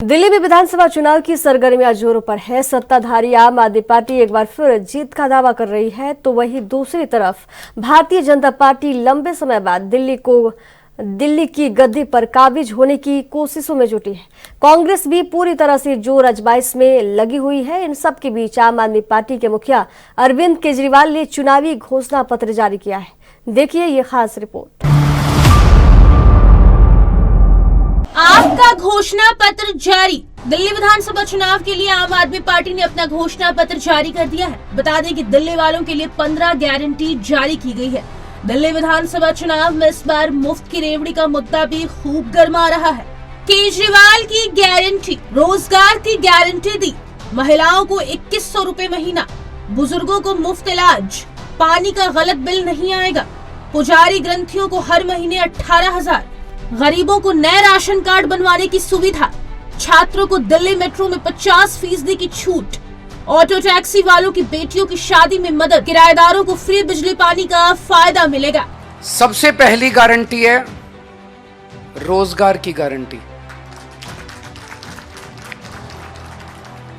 दिल्ली में विधानसभा चुनाव की सरगर्मियां जोरों पर है। सत्ताधारी आम आदमी पार्टी एक बार फिर जीत का दावा कर रही है, तो वहीं दूसरी तरफ भारतीय जनता पार्टी लंबे समय बाद दिल्ली की गद्दी पर काबिज होने की कोशिशों में जुटी है। कांग्रेस भी पूरी तरह से जोर आजमाइश में लगी हुई है। इन सब के बीच आम आदमी पार्टी के मुखिया अरविंद केजरीवाल ने चुनावी घोषणा पत्र जारी किया है। देखिए ये खास रिपोर्ट। आपका घोषणा पत्र जारी। दिल्ली विधानसभा चुनाव के लिए आम आदमी पार्टी ने अपना घोषणा पत्र जारी कर दिया है। बता दें कि दिल्ली वालों के लिए 15 गारंटी जारी की गई है। दिल्ली विधानसभा चुनाव में इस बार मुफ्त की रेवड़ी का मुद्दा भी खूब गर्मा रहा है। केजरीवाल की गारंटी, रोजगार की गारंटी दी, महिलाओं को 2100 रुपए महीना, बुजुर्गों को मुफ्त इलाज, पानी का गलत बिल नहीं आएगा, पुजारी ग्रंथियों को हर महीने 18,000, गरीबों को नए राशन कार्ड बनवाने की सुविधा, छात्रों को दिल्ली मेट्रो में 50% की छूट, ऑटो टैक्सी वालों की बेटियों की शादी में मदद, किराएदारों को फ्री बिजली पानी का फायदा मिलेगा। सबसे पहली गारंटी है रोजगार की गारंटी।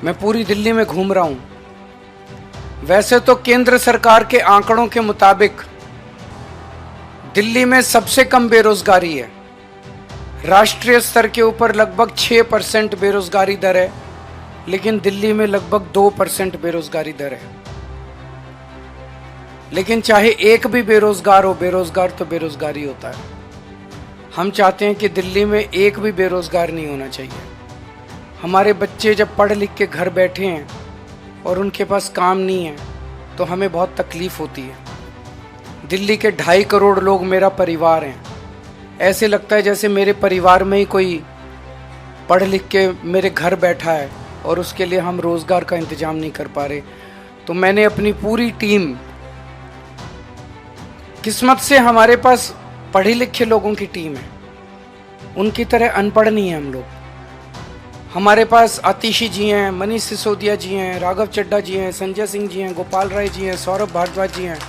मैं पूरी दिल्ली में घूम रहा हूं। वैसे तो केंद्र सरकार के आंकड़ों के मुताबिक दिल्ली में सबसे कम बेरोजगारी है। राष्ट्रीय स्तर के ऊपर लगभग 6% बेरोजगारी दर है, लेकिन दिल्ली में लगभग 2% बेरोजगारी दर है। लेकिन चाहे एक भी बेरोजगार हो, बेरोजगार तो बेरोजगारी होता है। हम चाहते हैं कि दिल्ली में एक भी बेरोजगार नहीं होना चाहिए। हमारे बच्चे जब पढ़ लिख के घर बैठे हैं और उनके पास काम नहीं है तो हमें बहुत तकलीफ होती है। दिल्ली के 2.5 करोड़ लोग मेरा परिवार हैं। ऐसे लगता है जैसे मेरे परिवार में ही कोई पढ़ लिख के मेरे घर बैठा है और उसके लिए हम रोजगार का इंतजाम नहीं कर पा रहे। तो मैंने अपनी पूरी टीम, किस्मत से हमारे पास पढ़े लिखे लोगों की टीम है, उनकी तरह अनपढ़ नहीं है हम लोग। हमारे पास आतिशी जी हैं, मनीष सिसोदिया जी हैं, राघव चड्ढा जी हैं, संजय सिंह जी हैं, गोपाल राय जी हैं, सौरभ भारद्वाज जी हैं,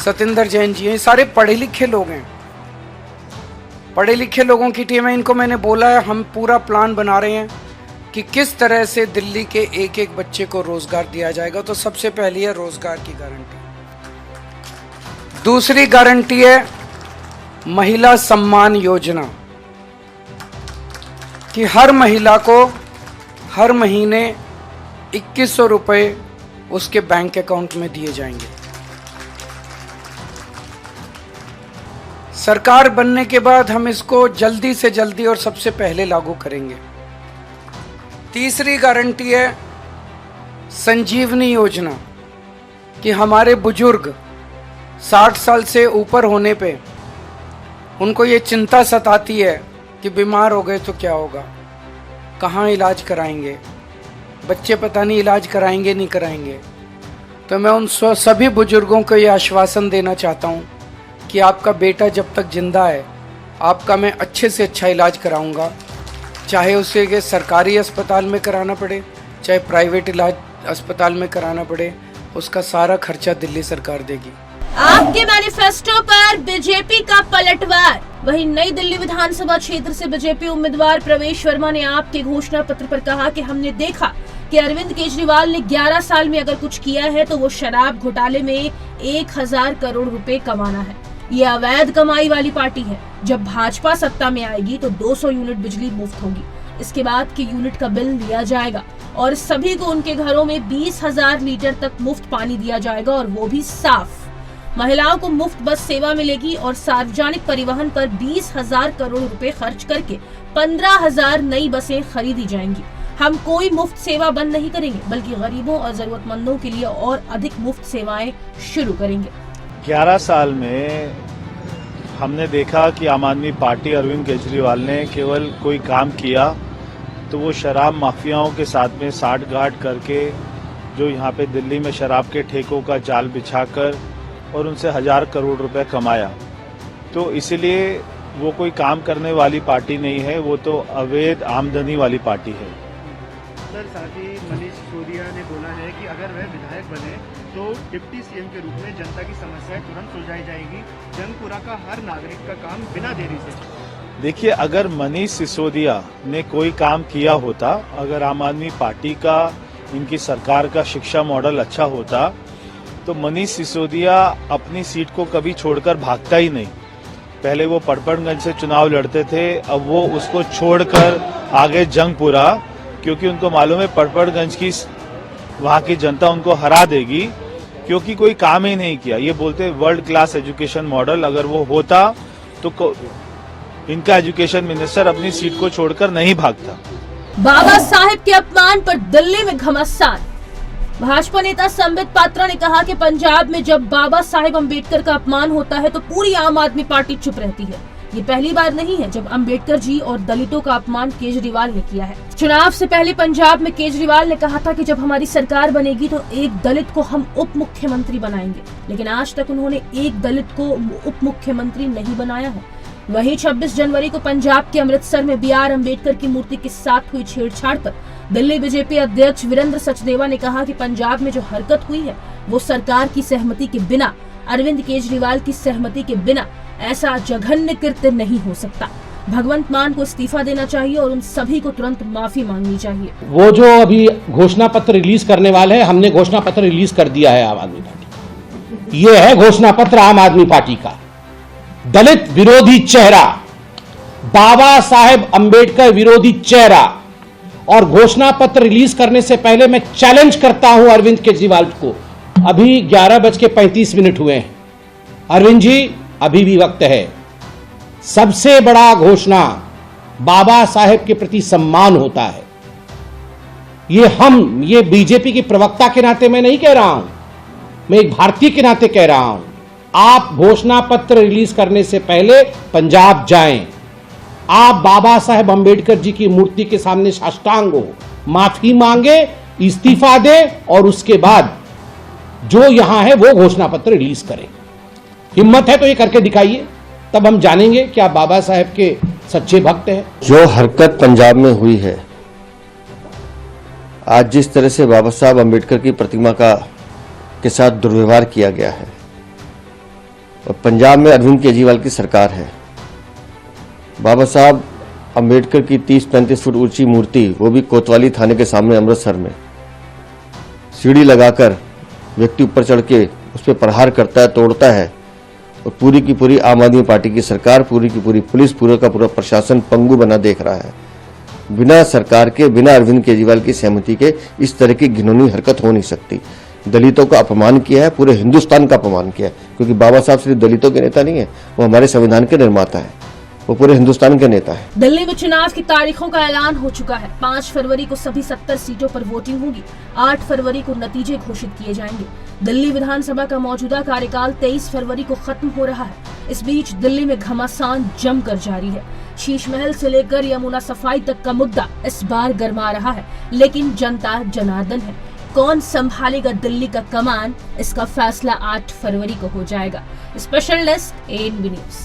सतेंद्र जैन जी हैं। सारे पढ़े लिखे लोग हैं, पढ़े लिखे लोगों की टीम है। इनको मैंने बोला है हम पूरा प्लान बना रहे हैं कि किस तरह से दिल्ली के एक एक बच्चे को रोजगार दिया जाएगा। तो सबसे पहली है रोजगार की गारंटी। दूसरी गारंटी है महिला सम्मान योजना, कि हर महिला को हर महीने 2100 रुपए उसके बैंक अकाउंट में दिए जाएंगे। सरकार बनने के बाद हम इसको जल्दी से जल्दी और सबसे पहले लागू करेंगे। तीसरी गारंटी है संजीवनी योजना, कि हमारे बुजुर्ग 60 साल से ऊपर होने पे उनको ये चिंता सताती है कि बीमार हो गए तो क्या होगा, कहाँ इलाज कराएंगे, बच्चे पता नहीं इलाज कराएंगे नहीं कराएंगे। तो मैं उन सभी बुजुर्गों को ये आश्वासन देना चाहता हूँ कि आपका बेटा जब तक जिंदा है आपका मैं अच्छे से अच्छा इलाज कराऊंगा, चाहे उसे के सरकारी अस्पताल में कराना पड़े, चाहे प्राइवेट इलाज अस्पताल में कराना पड़े, उसका सारा खर्चा दिल्ली सरकार देगी। आपके मैनिफेस्टो पर बीजेपी का पलटवार। वहीं नई दिल्ली विधानसभा क्षेत्र से बीजेपी उम्मीदवार प्रवेश वर्मा ने आपके घोषणा पत्र पर कहा कि हमने देखा कि अरविंद केजरीवाल ने 11 साल में अगर कुछ किया है तो वो शराब घोटाले में 1000 करोड़ रुपए कमाना है। ये अवैध कमाई वाली पार्टी है। जब भाजपा सत्ता में आएगी तो 200 यूनिट बिजली मुफ्त होगी। इसके बाद के यूनिट का बिल लिया जाएगा और सभी को उनके घरों में 20,000 लीटर तक मुफ्त पानी दिया जाएगा, और वो भी साफ। महिलाओं को मुफ्त बस सेवा मिलेगी और सार्वजनिक परिवहन पर 20,000 करोड़ रुपए खर्च करके 15,000 नई बसें खरीदी जाएंगी। हम कोई मुफ्त सेवा बंद नहीं करेंगे, बल्कि गरीबों और जरूरतमंदों के लिए और अधिक मुफ्त सेवाएं शुरू करेंगे। 11 साल में हमने देखा कि आम आदमी पार्टी अरविंद केजरीवाल ने केवल कोई काम किया तो वो शराब माफियाओं के साथ में साठ-गांठ करके जो यहाँ पे दिल्ली में शराब के ठेकों का जाल बिछाकर और उनसे 1000 करोड़ रुपए कमाया। तो इसलिए वो कोई काम करने वाली पार्टी नहीं है, वो तो अवैध आमदनी वाली पार्टी है। सर, साथ ही मनीष सिसोदिया ने बोला है कि अगर वह विधायक बने तो डिप्टी सीएम के रूप में जनता की समस्याएं तुरंत सुलझाई जाएगी। जंगपुरा का हर नागरिक का काम बिना देरी से। देखिए, अगर मनीष सिसोदिया ने कोई काम किया होता, अगर आम आदमी पार्टी का, इनकी सरकार का शिक्षा मॉडल अच्छा होता, तो मनीष सिसोदिया अपनी सीट को कभी छोड़कर भागता ही नहीं। पहले वो पड़पड़गंज से चुनाव लड़ते थे, अब वो उसको छोड़कर आगे जंगपुरा, क्योंकि उनको मालूम है पड़पड़गंज की वहां की जनता उनको हरा देगी, क्योंकि कोई काम ही नहीं किया। ये बोलते वर्ल्ड क्लास एजुकेशन मॉडल, अगर वो होता तो इनका एजुकेशन मिनिस्टर अपनी सीट को छोड़कर नहीं भागता। बाबा साहेब के अपमान पर दिल्ली में घमासान। भाजपा नेता संबित पात्रा ने कहा कि पंजाब में जब बाबा साहेब अम्बेडकर का अपमान होता है तो पूरी आम आदमी पार्टी चुप रहती है। ये पहली बार नहीं है जब अम्बेडकर जी और दलितों का अपमान केजरीवाल ने किया है। चुनाव से पहले पंजाब में केजरीवाल ने कहा था कि जब हमारी सरकार बनेगी तो एक दलित को हम उप मुख्यमंत्री बनाएंगे, लेकिन आज तक उन्होंने एक दलित को उप मुख्यमंत्री नहीं बनाया है। वहीं 26 जनवरी को पंजाब के अमृतसर में BR अम्बेडकर की मूर्ति के साथ हुई छेड़छाड़ पर दिल्ली बीजेपी अध्यक्ष वीरेंद्र सचदेवा ने कहा कि पंजाब में जो हरकत हुई है वो सरकार की सहमति के बिना, अरविंद केजरीवाल की सहमति के बिना ऐसा जघन्य कृत्य नहीं हो सकता। भगवंत मान को इस्तीफा देना चाहिए और उन सभी को तुरंत माफी मांगनी चाहिए। वो जो अभी घोषणा पत्र रिलीज करने वाले हैं, हमने घोषणा पत्र रिलीज कर दिया है आम आदमी पार्टी। ये है घोषणा पत्र आम आदमी पार्टी का। दलित विरोधी चेहरा, बाबा साहेब अम्बेडकर विरोधी चेहरा। और घोषणा पत्र रिलीज करने से पहले मैं चैलेंज करता हूं अरविंद केजरीवाल को। अभी 11:35 हुए हैं। अरविंद जी, अभी भी वक्त है। सबसे बड़ा घोषणा बाबा साहेब के प्रति सम्मान होता है। ये बीजेपी के प्रवक्ता के नाते मैं नहीं कह रहा हूं, मैं एक भारतीय के नाते कह रहा हूं। आप घोषणा पत्र रिलीज करने से पहले पंजाब जाएं। आप बाबा साहेब अम्बेडकर जी की मूर्ति के सामने साष्टांग हो, माफी मांगे, इस्तीफा दें और उसके बाद जो यहां है वो घोषणा पत्र रिलीज करें। हिम्मत है तो ये करके दिखाइए, तब हम जानेंगे कि आप बाबा साहेब के सच्चे भक्त हैं। जो हरकत पंजाब में हुई है, आज जिस तरह से बाबा साहब अम्बेडकर की प्रतिमा के साथ दुर्व्यवहार किया गया है, और पंजाब में अरविंद केजरीवाल की सरकार है। बाबा साहब अम्बेडकर की 30-35 फुट ऊंची मूर्ति, वो भी कोतवाली थाने के सामने अमृतसर में, सीढ़ी लगाकर व्यक्ति ऊपर चढ़ के उस पर प्रहार करता है, तोड़ता है। और पूरी की पूरी आम आदमी पार्टी की सरकार, पूरी की पूरी पुलिस, पूरा का पूरा प्रशासन पंगु बना देख रहा है। बिना सरकार के, बिना अरविंद केजरीवाल की सहमति के इस तरह की घिनौनी हरकत हो नहीं सकती। दलितों का अपमान किया है, पूरे हिंदुस्तान का अपमान किया है, क्योंकि बाबा साहब सिर्फ दलितों के नेता नहीं है, वो हमारे संविधान के निर्माता है, वो पूरे हिंदुस्तान के नेता है। दिल्ली में चुनाव की तारीखों का ऐलान हो चुका है। 5 फरवरी को सभी 70 सीटों पर वोटिंग होगी। 8 फरवरी को नतीजे घोषित किए जाएंगे। दिल्ली विधानसभा का मौजूदा कार्यकाल 23 फरवरी को खत्म हो रहा है। इस बीच दिल्ली में घमासान जमकर जारी है। शीश महल से लेकर यमुना सफाई तक का मुद्दा इस बार गर्मा रहा है, लेकिन जनता जनार्दन है। कौन संभालेगा दिल्ली का कमान, इसका फैसला 8 फरवरी को हो जाएगा। Special desk ANB news.